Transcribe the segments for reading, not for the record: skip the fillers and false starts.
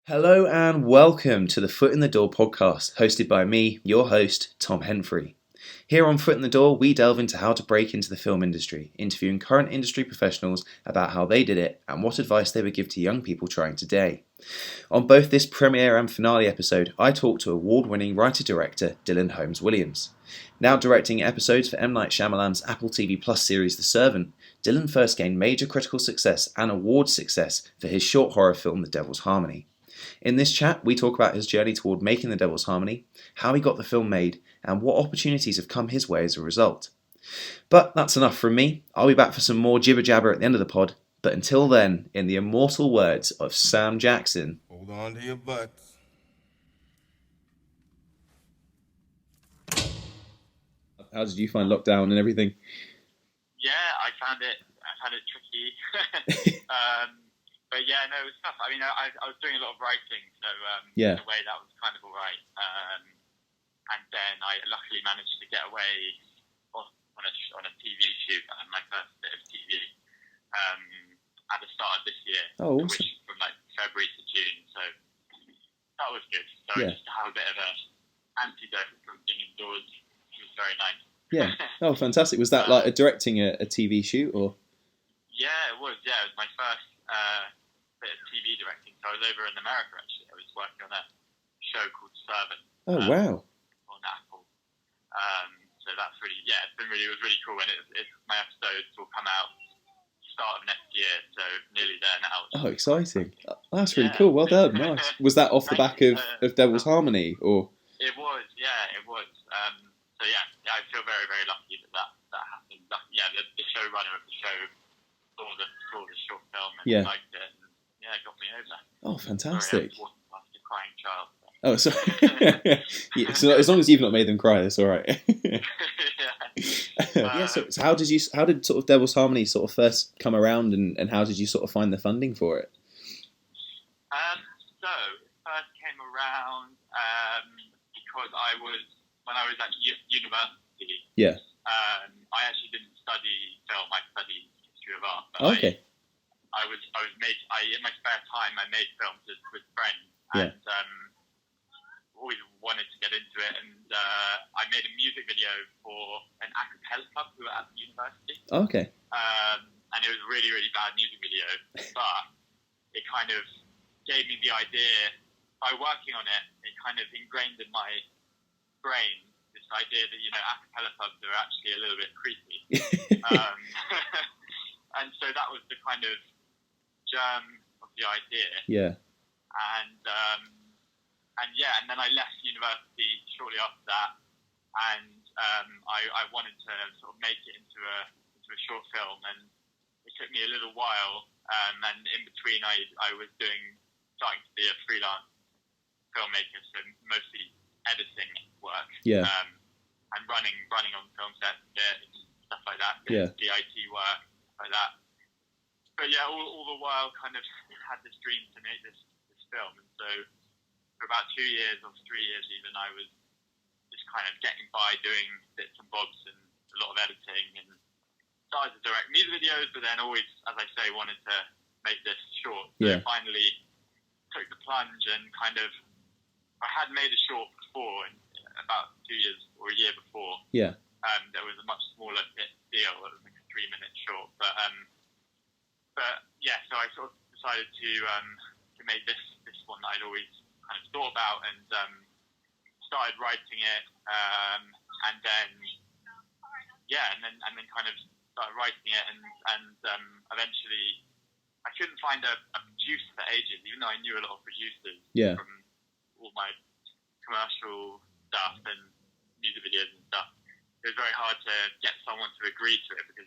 Hello and welcome to the Foot in the Door podcast, hosted by me, your host, Tom Henfrey. Here on Foot in the Door, we delve into how to break into the film industry, interviewing current industry professionals about how they did it and what advice they would give to young people trying today. On both this premiere and finale episode, I talk to award-winning writer-director Dylan Holmes Williams. Now directing episodes for M. Night Shyamalan's Apple TV Plus series The Servant, Dylan first gained major critical success and award success for his short horror film The Devil's Harmony. In this chat, we talk about his journey toward making The Devil's Harmony, how he got the film made, and what opportunities have come his way as a result. But that's enough from me. I'll be back for some more jibber jabber at the end of the pod. But until then, in the immortal words of Sam Jackson, hold on to your butts. How did you find lockdown and everything? Yeah, I found it tricky. But yeah, no, it was tough. I mean, I was doing a lot of writing, so in a way that was kind of all right. And then I luckily managed to get away on a TV shoot, my first bit of TV, at the start of this year. Oh, awesome. Which from like February to June, so that was good. So just to have a bit of an antidote from being indoors, it was very nice. Yeah. Oh, fantastic. Was that like directing a TV shoot or? Yeah, it was. Yeah, it was my first bit of TV directing. So I was over in America actually. I was working on a show called Servant. Oh wow. On Apple. So that's really, it was really cool. And my episodes will come out start of next year, so nearly there now. Oh, exciting. That's really cool. Well done. Nice. Was that off the back of Devil's Harmony or? It was. So I feel very, very lucky that happened. The showrunner of the show saw the short film and liked it, and it got me over. Oh, fantastic! Sorry, I wasn't past a crying child. Oh, sorry. So as long as you've not made them cry, that's all right. So how did sort of Devil's Harmony sort of first come around, and how did you sort of find the funding for it? So it first came around because when I was at university. Yeah. I actually didn't study film. I studied history of art. But okay. In my spare time, I made films with friends, and always wanted to get into it. And I made a music video for an a cappella club who were at the university. Okay. And it was a really, really bad music video, but it kind of gave me the idea. By working on it, it kind of ingrained in my brain this idea that a cappella clubs are actually a little bit creepy. And so that was the kind of germ of the idea. Yeah. And then I left university shortly after that, and I wanted to sort of make it into a short film, and it took me a little while. And in between, I was starting to be a freelance filmmaker, so mostly editing work. Yeah. And running on film sets and stuff like that. Yeah. DIT work, stuff like that. But yeah, all the while kind of had this dream to make this film. And so for about 2 years or 3 years even, I was just kind of getting by doing bits and bobs and a lot of editing, and started to direct music videos, but then always, as I say, wanted to make this short. So I finally took the plunge and kind of, I had made a short before, about 2 years or a year before. Yeah. There was a much smaller deal. It was like a 3-minute short, but so I sort of decided to make this one that I'd always kind of thought about, and started writing it, and then kind of started writing it, and eventually I couldn't find a producer for ages, even though I knew a lot of producers from all my commercial stuff and music videos and stuff. It was very hard to get someone to agree to it, because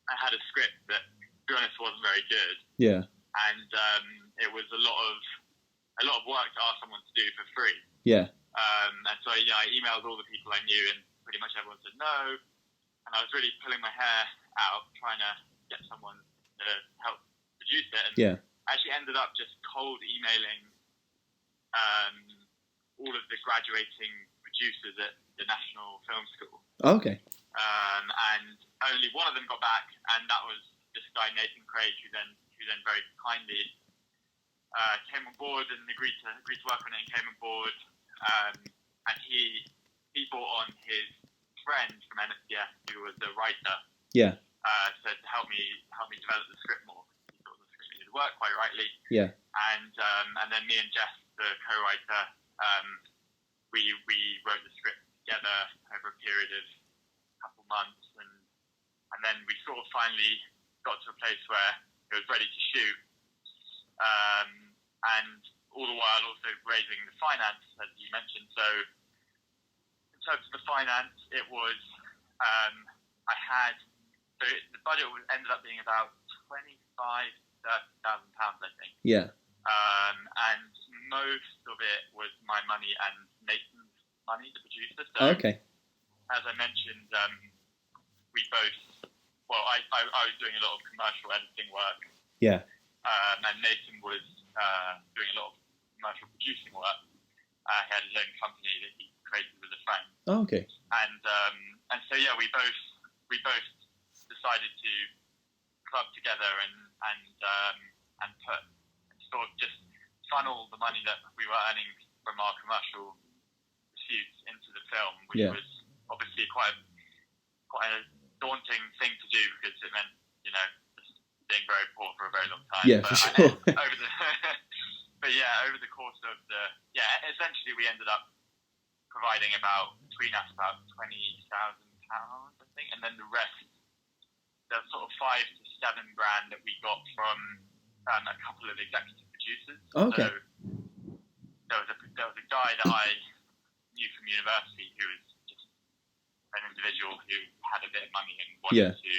I had a script that, to be honest, wasn't very good. Yeah. And it was a lot of work to ask someone to do for free. Yeah. And so I emailed all the people I knew, and pretty much everyone said no. And I was really pulling my hair out trying to get someone to help produce it. And I actually ended up just cold emailing all of the graduating producers at the National Film School. Okay. And only one of them got back, and that was this guy Nathan Craig, who then very kindly came on board and agreed to work on it and came on board. And he brought on his friend from NSDF who was a writer. Yeah. So to help me develop the script more. He thought the script needed work, quite rightly. Yeah. And then me and Jess, the co-writer, we wrote the script together over a period of a couple months, and then we sort of finally got to a place where it was ready to shoot. And all the while also raising the finance, as you mentioned. So in terms of the finance, it was the budget ended up being about £25,000-30,000, I think. Yeah. And most of it was my money and Nathan's money, the producer. So, Okay. as I mentioned, we both. Well, I was doing a lot of commercial editing work. Yeah. And Nathan was doing a lot of commercial producing work. He had his own company that he created with a friend. Oh, okay. And so yeah, we both decided to club together and sort of just funnel the money that we were earning from our commercial pursuits into the film, which was obviously quite a daunting thing to do because it meant, just being very poor for a very long time. Yeah, for sure. Over the course of essentially we ended up providing between us about £20,000, I think, and then the rest, the sort of $5,000 to $7,000 that we got from a couple of executive producers. Okay. So there was a guy that I knew from university who was just an individual who had a bit of money and wanted to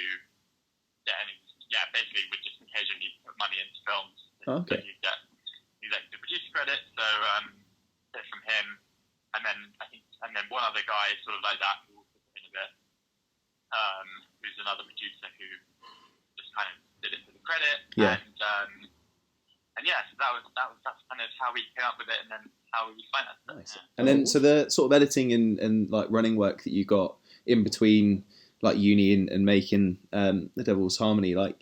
basically would just occasionally put money into films. Okay. So he'd get executive producer credit. So from him, and then one other guy sort of like that who also put in a bit, who's another producer who just kind of did it for the credit. Yeah. So that's kind of how we came up with it, and then how we financed it. Nice. Yeah. And then so the sort of editing and like running work that you got in between like uni and making The Devil's Harmony, like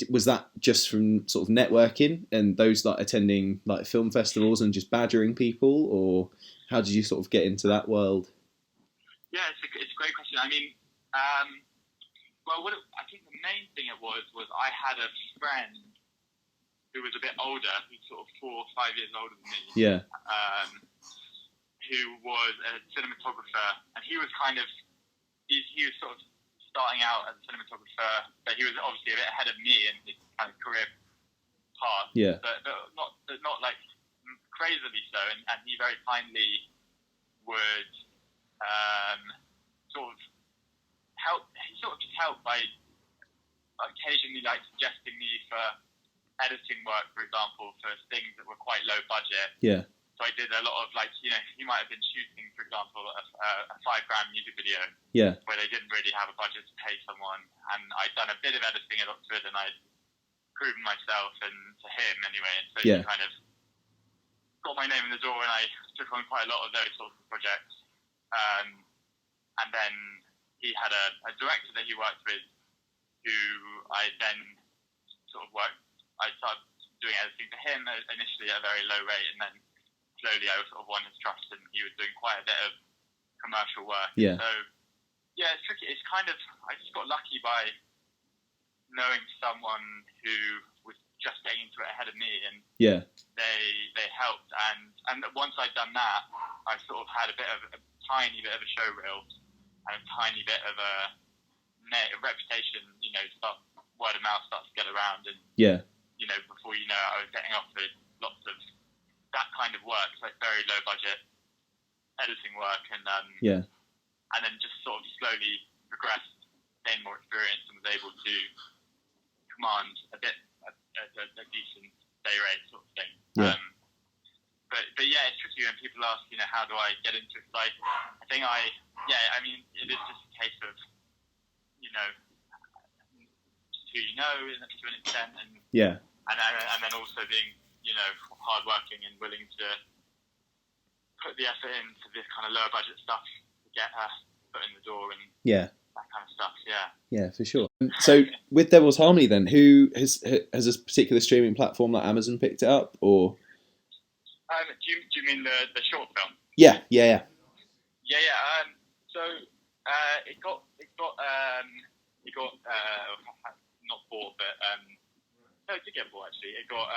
was that just from sort of networking and those like attending like film festivals and just badgering people, or how did you sort of get into that world? Yeah, it's a great question. I mean, I think the main thing it was I had a friend who was a bit older, who's sort of 4 or 5 years older than me. Yeah. Who was a cinematographer, and he was kind of he was sort of starting out as a cinematographer, but he was obviously a bit ahead of me in his kind of career path. Yeah. But not like crazily so, and he very kindly would sort of help. He sort of just helped by occasionally like suggesting me for editing work, for example, for things that were quite low budget. Yeah. So I did a lot of he might have been shooting, for example, a $5,000 music video. Yeah. Where they didn't really have a budget to pay someone, and I'd done a bit of editing at Oxford, and I'd proven myself, and to him anyway, and so he kind of got my name in the door, and I took on quite a lot of those sorts of projects. And then he had a director that he worked with, who I then sort of I started doing editing for him initially at a very low rate, and then slowly I sort of won his trust, and he was doing quite a bit of commercial work. Yeah. So yeah, it's tricky. It's kind of, I just got lucky by knowing someone who was just getting into it ahead of me, and they helped. And once I'd done that, I sort of had a tiny bit of a show reel and a tiny bit of a reputation. Word of mouth starts to get around, and before you know it, I was getting offered lots of that kind of work, like very low budget editing work, and then just sort of slowly progressed, gained more experience, and was able to command a decent day rate sort of thing. Yeah. But yeah, it's tricky when people ask, how do I get into it? I think it is just a case of, who you know to an extent, and then also being, hardworking and willing to put the effort into this kind of lower budget stuff to get her foot in the door, and that kind of stuff. Yeah. Yeah, for sure. So with Devil's Harmony, then, who has a particular streaming platform like Amazon picked it up, or? Do you mean the short film? Yeah. Yeah. So it got not bought, but no, it did get bought actually. It got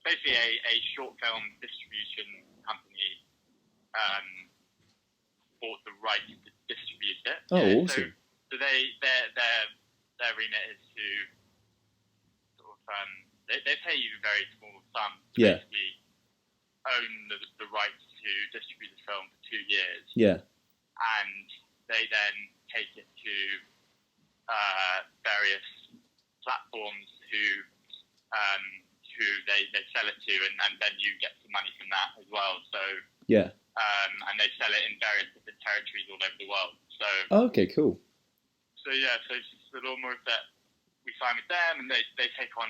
basically a short film distribution company bought the rights to distribute it. Oh, awesome. So their remit is to sort of they pay you a very small sum to basically own the rights to distribute the film for 2 years. Yeah. And they then take it to various platforms who they sell it to, and then you get some money from that as well. So and they sell it in various different territories all over the world. So okay, cool. So it's just the Lawnmowers that we sign with them, and they take on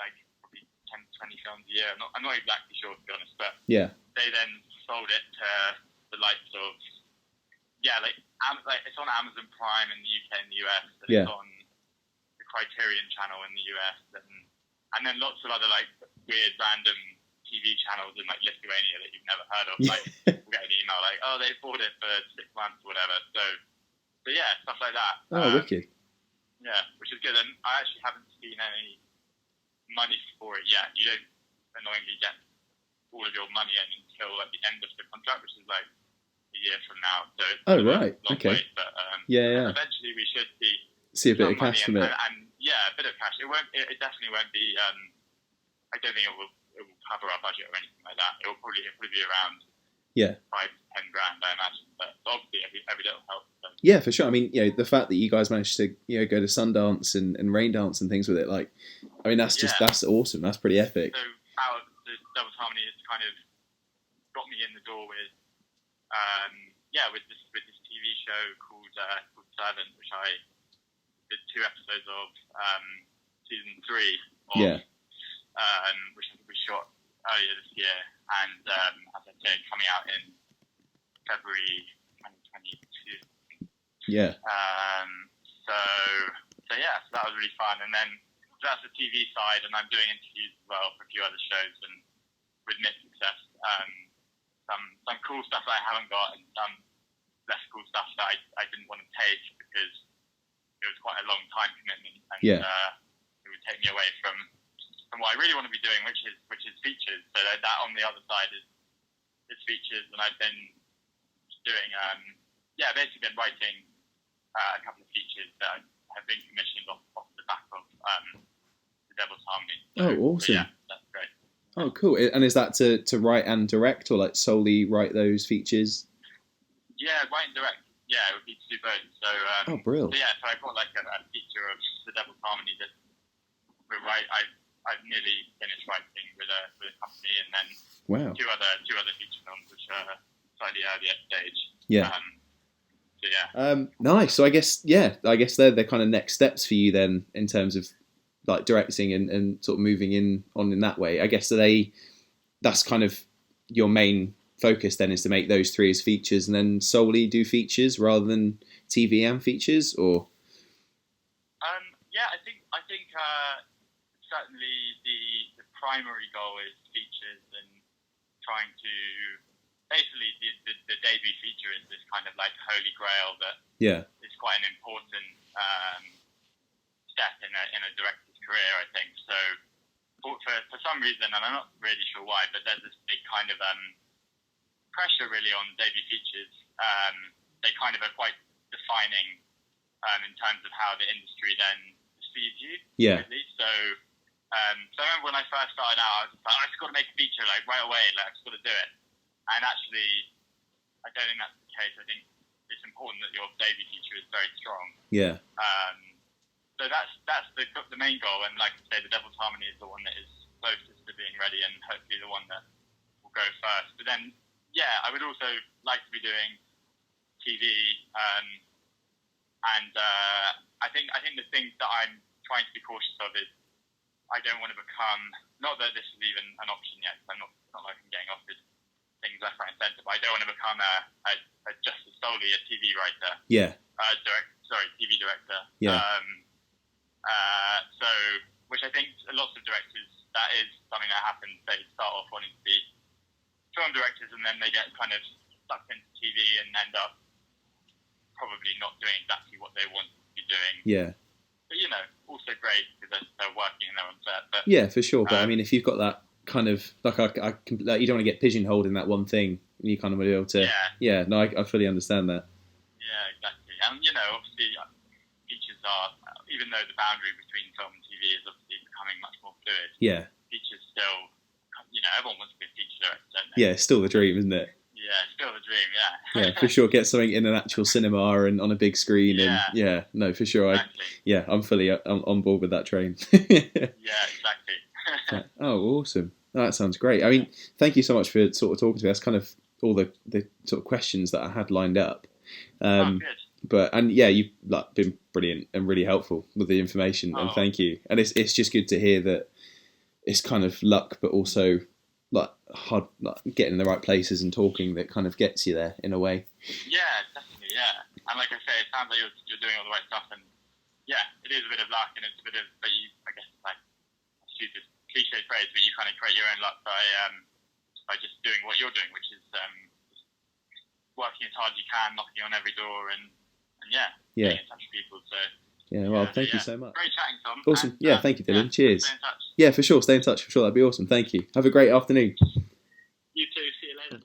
like probably 10, 20 films a year. I'm not exactly sure, to be honest, but they then sold it to the likes of like it's on Amazon Prime in the UK and the US, and it's on the Criterion channel in the US, and then lots of other like weird random TV channels in like Lithuania that you've never heard of. Like we'll get an email like, oh, they bought it for 6 months or whatever. So yeah, stuff like that. Oh, wicked. Yeah, which is good. And I actually haven't seen any money for it yet. You don't annoyingly get all of your money in until at the end of the contract, which is like a year from now. So it's a long wait, but eventually we should see a bit of cash from it. And a bit of cash. It definitely won't be. I don't think it will cover our budget or anything like that. It'll probably be around 5 to 10 grand, I imagine. But obviously every little helps. So. Yeah, for sure. I mean, the fact that you guys managed to go to Sundance and Raindance and things with it, like, I mean, that's that's awesome. That's pretty epic. So out of the Devil's Harmony, it's kind of got me in the door with with this TV show called Servant, which I did 2 episodes of season 3 of, which I think we shot earlier this year, and as I said, coming out in February 2022. Yeah. So that was really fun, and then that's the TV side, and I'm doing interviews as well for a few other shows, and with mixed success. Some cool stuff that I haven't got, and some less cool stuff that I didn't want to take because it was quite a long time commitment, and it would take me away from what I really want to be doing, which is features. So that on the other side is features, and I've been doing basically been writing a couple of features that have been commissioned off the back of the Devil's Harmony. So, oh, awesome! So that's great. Oh, cool. And is that to write and direct, or like solely write those features? Yeah, write and direct. Yeah, it would be to do both. So brilliant. So I've got like a feature of the Devil's Harmony that I've nearly finished writing with a company, and then two other feature films which are slightly earlier stage. Yeah. Nice. So I guess they're the kind of next steps for you then in terms of like directing and sort of moving on in that way. I guess that's kind of your main focus then, is to make those 3 as features and then solely do features rather than TV and features, or? I think certainly the primary goal is features, and trying to basically the debut feature is this kind of like holy grail that is quite an important step in a director's career, I think. So for some reason, and I'm not really sure why, but there's this big kind of pressure really on debut features. They kind of are quite defining in terms of how the industry then perceives you. Yeah. Really. So I remember when I first started out, I was like, I just got to make a feature like right away, like I just got to do it. And actually, I don't think that's the case. I think it's important that your debut feature is very strong. Yeah. So that's the main goal, and like I say, the Devil's Harmony is the one that is closest to being ready, and hopefully the one that will go first. But then, I would also like to be doing TV, and I think the thing that I'm trying to be cautious of is I don't want to become, not that this is even an option yet, because not like I'm getting offered things left, right, and centre, but I don't want to become just solely a TV writer. Yeah. TV director. Yeah. So, which I think lots of directors, that is something that happens. They start off wanting to be film directors, and then they get kind of sucked into TV and end up probably not doing exactly what they want to be doing. Yeah. But also great because they're working and they're on set. But yeah, for sure. But I mean, if you've got that kind of like you don't want to get pigeonholed in that one thing. You kind of want to be able to. Yeah. No, I fully understand that. Yeah, exactly. And obviously, features are, even though the boundary between film and TV is obviously becoming much more fluid. Yeah. Features still, everyone wants to be a feature director, don't they? Yeah, it's still the dream, isn't it? Yeah, still the dream. Yeah. Yeah, for sure. Get something in an actual cinema and on a big screen, and no, for sure. Exactly. I'm fully on board with that train. Yeah, exactly. Oh, awesome. That sounds great. I mean, thank you so much for sort of talking to me. That's kind of all the sort of questions that I had lined up. Good. But you've been brilliant and really helpful with the information, and thank you. And it's just good to hear that it's kind of luck, but also hard, getting in the right places and talking that kind of gets you there in a way. Yeah, definitely. Yeah, and like I say, it sounds like you're doing all the right stuff, and it is a bit of luck, and it's a bit of, but I guess it's like a stupid cliche phrase, but you kind of create your own luck by just doing what you're doing, which is working as hard as you can, knocking on every door, and getting in touch with people. So. Yeah, well, thank you so much. Great chatting, Tom. Awesome. And, thank you, Dylan. Cheers. Stay in touch. Yeah, for sure. Stay in touch. For sure. That'd be awesome. Thank you. Have a great afternoon. You too. See you later.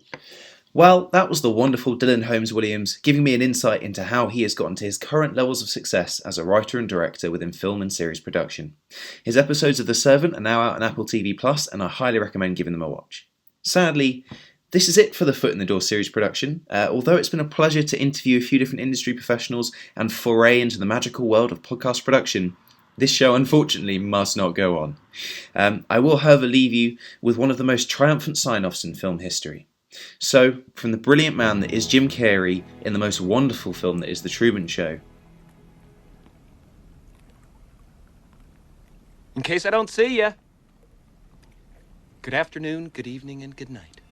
Well, that was the wonderful Dylan Holmes Williams giving me an insight into how he has gotten to his current levels of success as a writer and director within film and series production. His episodes of The Servant are now out on Apple TV Plus, and I highly recommend giving them a watch. Sadly, this is it for the Foot in the Door series production. Although it's been a pleasure to interview a few different industry professionals and foray into the magical world of podcast production, this show unfortunately must not go on. I will, however, leave you with one of the most triumphant sign-offs in film history. So, from the brilliant man that is Jim Carrey in the most wonderful film that is The Truman Show. In case I don't see ya, good afternoon, good evening, and good night.